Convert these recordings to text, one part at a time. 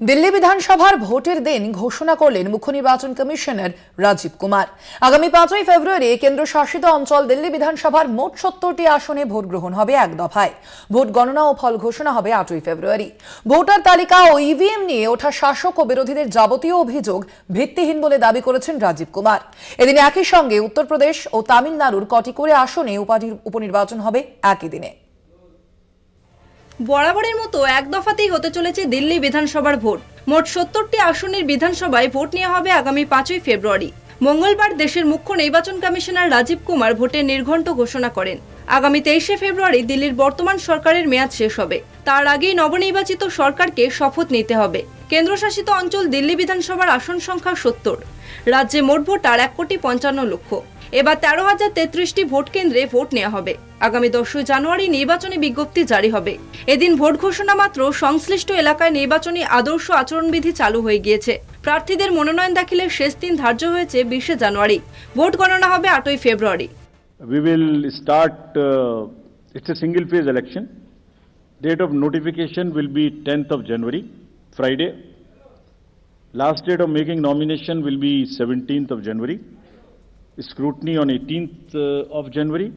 दिल्ली विधानसभार भोटेर दिन घोषणा करलेन मुख्य निर्वाचन कमिशनार राजीव कुमार। आगामी 5 फेब्रुआरी केंद्र शासित अंचल दिल्ली विधानसभार मोट 70टी आसने भोट ग्रहण होबे एक दफाय। भोट गणना और फल घोषणा होबे 8 फेब्रुआरी। भोटार तालिका और ईवीएम निये ओठा शासक और बिरोधीदेर जाबतीय अभियोग भित्तिहीन बोले दाबी करेছেন राजीव कुमार। एदिन एकई संगे उत्तर प्रदेश और तामिलनाड़ुर कटी करे आसने उपनिर्वाचन होबे एकई दिने। बराबरेर मतो एक दफातेई होते चलेছে दिल्ली विधानसभार भोट। मोट 70टी आसनेर विधानसभाय भोट नेওয়া হবে आगामी 5 फेब्रुआरी। मंगलवार देशेर मुख्य निर्वाचन कमिशनार राजीव कुमार भोटेर निर्घण्ट घोषणा करें। आगामी 23 फेब्रुआरी दिल्लीर बर्तमान सरकारेर मेयाद शेष होबे। तार आगेई नवनिर्वाचित सरकारके शपथ निते होबे। केंद्रशासित अंचल दिल्ली विधानसभार आसन संख्या 70। राज्ये मोट भोटार 1,55 लक्ष। एबार 13,033टी भोट केंद्रे भोट नेওয়া হবে। आगामी 10 জানুয়ারি নির্বাচনী বিজ্ঞপ্তি জারি হবে। এদিন ভোট ঘোষণা মাত্র সংশ্লিষ্ট এলাকায় নির্বাচনী আদর্শ আচরণবিধি চালু হয়ে গিয়েছে। প্রার্থীদের মনোনয়ন দাখিলের শেষ দিন ধার্য হয়েছে 20 জানুয়ারি। ভোট গণনা হবে 8 ফেব্রুয়ারি। We will start it's a single phase election. Date of notification will be 10th of January, Friday. Last date of making nomination will be 17th of January. Scrutiny on 18th of January,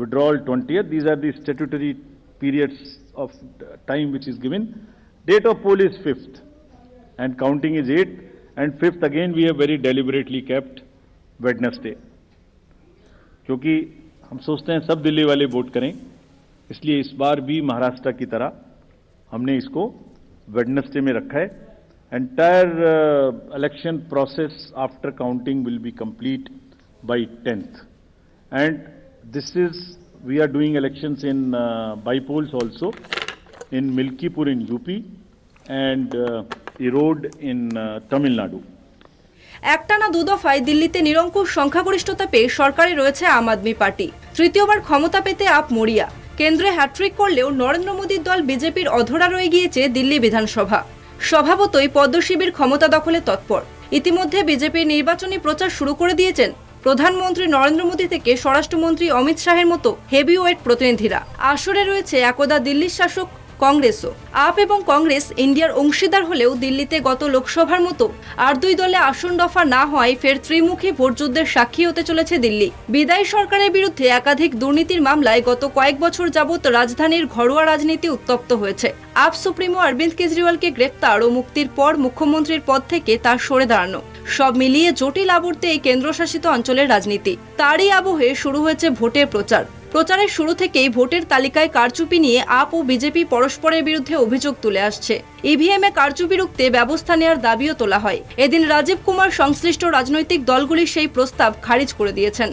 withdrawal 20th. These are the statutory periods of time which is given. Date of poll is 5th and counting is 8th, and 5th again we have very deliberately kept Wednesday, क्योंकि हम सोचते हैं सब दिल्ली वाले vote करें, इसलिए इस बार भी महाराष्ट्र की तरह हमने इसको वेडनेसडे में रखा है। Entire election process after counting will be complete by 10th, and this is we are doing elections in by polls also in Milkipur in UP and Erode in Tamil Nadu. একটানা দুদফায় দিল্লিতে নিরঙ্কুশ সংখ্যাগরিষ্ঠতা পেয়ে সরকারে রয়েছে আম আদমি পার্টি। তৃতীয়বার ক্ষমতা পেতে আপ মরিয়া। কেন্দ্রে হ্যাট্রিক করলেও নরেন্দ্র মোদীর দল বিজেপির অধরা রয়ে গিয়েছে দিল্লি বিধানসভা। স্বভাবতই পদ্মশিবির ক্ষমতা দখলে তৎপর। ইতিমধ্যে বিজেপির নির্বাচনী প্রচার শুরু করে দিয়েছেন প্রধানমন্ত্রী নরেন্দ্র মোদী থেকে স্বরাষ্ট্রমন্ত্রী অমিত শাহের মতো হেভিওয়েট প্রতিনিধিরা। আসরে রয়েছে একদা দিল্লির শাসক কংগ্রেসও। আপ এবং কংগ্রেস ইন্ডিয়ার অংশীদার হলেও দিল্লিতে গত লোকসভার মতো আর দুই দলে আসন দফা না হওয়ায় ফের ত্রিমুখী ভোটযুদ্ধের সাক্ষী হতে চলেছে দিল্লি। বিদায়ী সরকারের বিরুদ্ধে একাধিক দুর্নীতির মামলায় গত কয়েক বছর যাবৎ রাজধানীর ঘরোয়া রাজনীতি উত্তপ্ত হয়েছে। আপ সুপ্রিমো অরবিন্দ কেজরিওয়ালকে গ্রেপ্তার ও মুক্তির পর মুখ্যমন্ত্রীর পদ থেকে তার সরে দাঁড়ানো, সব মিলিয়ে জটিল আবর্তে এই কেন্দ্রশাসিত অঞ্চলের রাজনীতি। তারই আবহে শুরু হয়েছে ভোটের প্রচার। প্রচারের শুরু থেকেই ভোটের তালিকায় কারচুপি নিয়ে আপ ও বিজেপি পরস্পরের বিরুদ্ধে অভিযোগ তুলে আসছে। ইভিএমে কারচুপি রুখতে ব্যবস্থা নেওয়ার দাবিও তোলা হয়। এদিন রাজীব কুমার সংশ্লিষ্ট রাজনৈতিক দলগুলির সেই প্রস্তাব খারিজ করে দিয়েছেন।